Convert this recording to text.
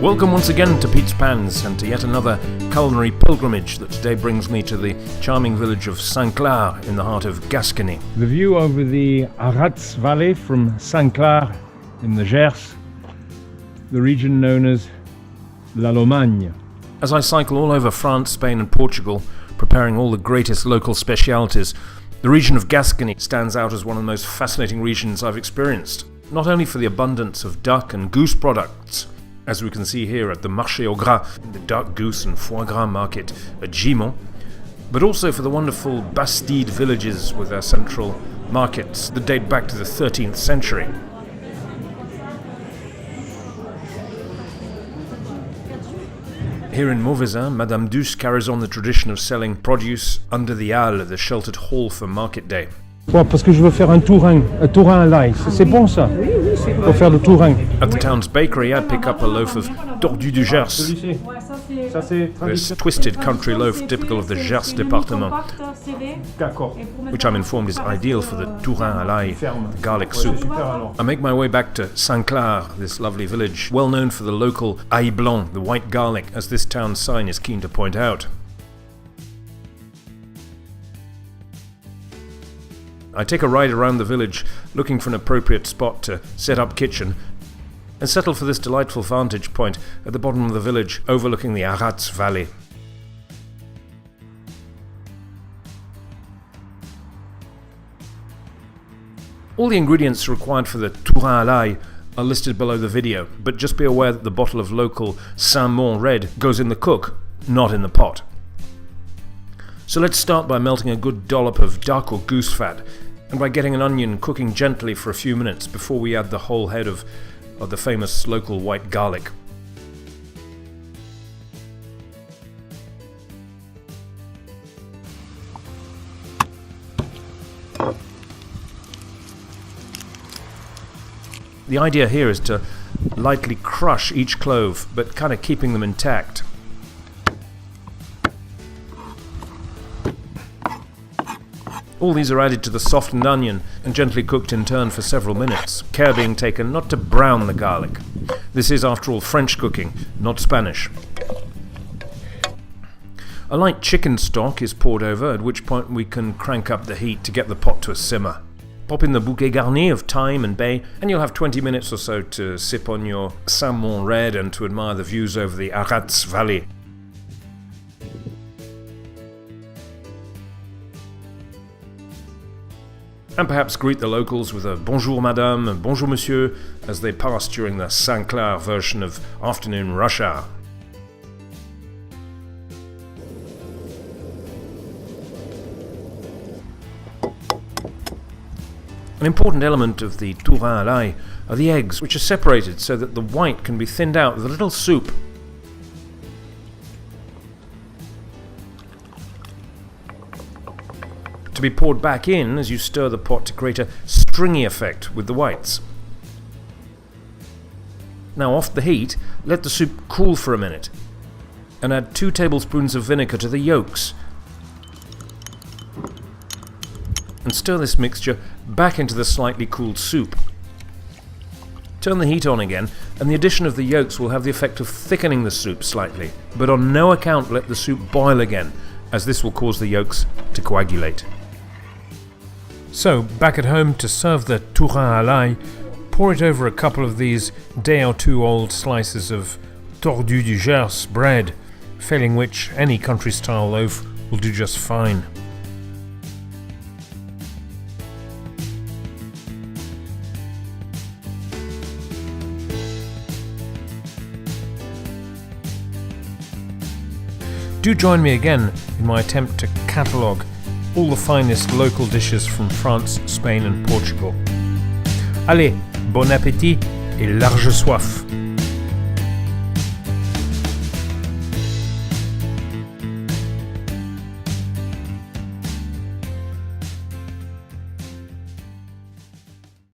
Welcome once again to Pete's Pans and to yet another culinary pilgrimage that today brings me to the charming village of Saint-Clar in the heart of Gascony. The view over the Arrats Valley from Saint-Clar in the Gers, the region known as La Lomagne. As I cycle all over France, Spain and Portugal, preparing all the greatest local specialities, the region of Gascony stands out as one of the most fascinating regions I've experienced, not only for the abundance of duck and goose products, as we can see here at the Marché au Gras, the duck, goose and foie gras market at Gimont, but also for the wonderful Bastide villages with their central markets that date back to the 13th century. Here in Mauvezin, Madame Douce carries on the tradition of selling produce under the halle, the sheltered hall for market day. Ouais, parce que je veux faire un Tourin à l'ail. C'est bon ça? Pour faire le Tourin. At the town's bakery, I pick up a loaf of tordu du Gers, this twisted country loaf typical of the Gers département, which I'm informed is ideal for the Tourin à l'ail, the garlic soup. I make my way back to Saint-Clar, this lovely village, well known for the local ail blanc, the white garlic, as this town's sign is keen to point out. I take a ride around the village, looking for an appropriate spot to set up kitchen, and settle for this delightful vantage point at the bottom of the village, overlooking the Arrats Valley. All the ingredients required for the Tourin à l'ail are listed below the video, but just be aware that the bottle of local Saint-Clar red goes in the cook, not in the pot. So let's start by melting a good dollop of duck or goose fat, and by getting an onion cooking gently for a few minutes before we add the whole head of the famous local white garlic. The idea here is to lightly crush each clove, but kind of keeping them intact. All these are added to the softened onion and gently cooked in turn for several minutes, care being taken not to brown the garlic. This is, after all, French cooking, not Spanish. A light chicken stock is poured over, at which point we can crank up the heat to get the pot to a simmer. Pop in the bouquet garni of thyme and bay, and you'll have 20 minutes or so to sip on your Saint-Clar red and to admire the views over the Arrats Valley. And perhaps greet the locals with a bonjour madame and bonjour monsieur as they pass during the Saint-Clar version of afternoon rush hour. An important element of the Tourin à l'ail are the eggs, which are separated so that the white can be thinned out with a little soup. To be poured back in as you stir the pot to create a stringy effect with the whites. Now off the heat, let the soup cool for a minute and add 2 tablespoons of vinegar to the yolks and stir this mixture back into the slightly cooled soup. Turn the heat on again and the addition of the yolks will have the effect of thickening the soup slightly, but on no account let the soup boil again, as this will cause the yolks to coagulate. So, back at home to serve the Tourin à l'ail, pour it over a couple of these day or two old slices of tordu du Gers bread, failing which any country-style loaf will do just fine. Do join me again in my attempt to catalogue all the finest local dishes from France, Spain and Portugal. Allez, bon appétit et large soif!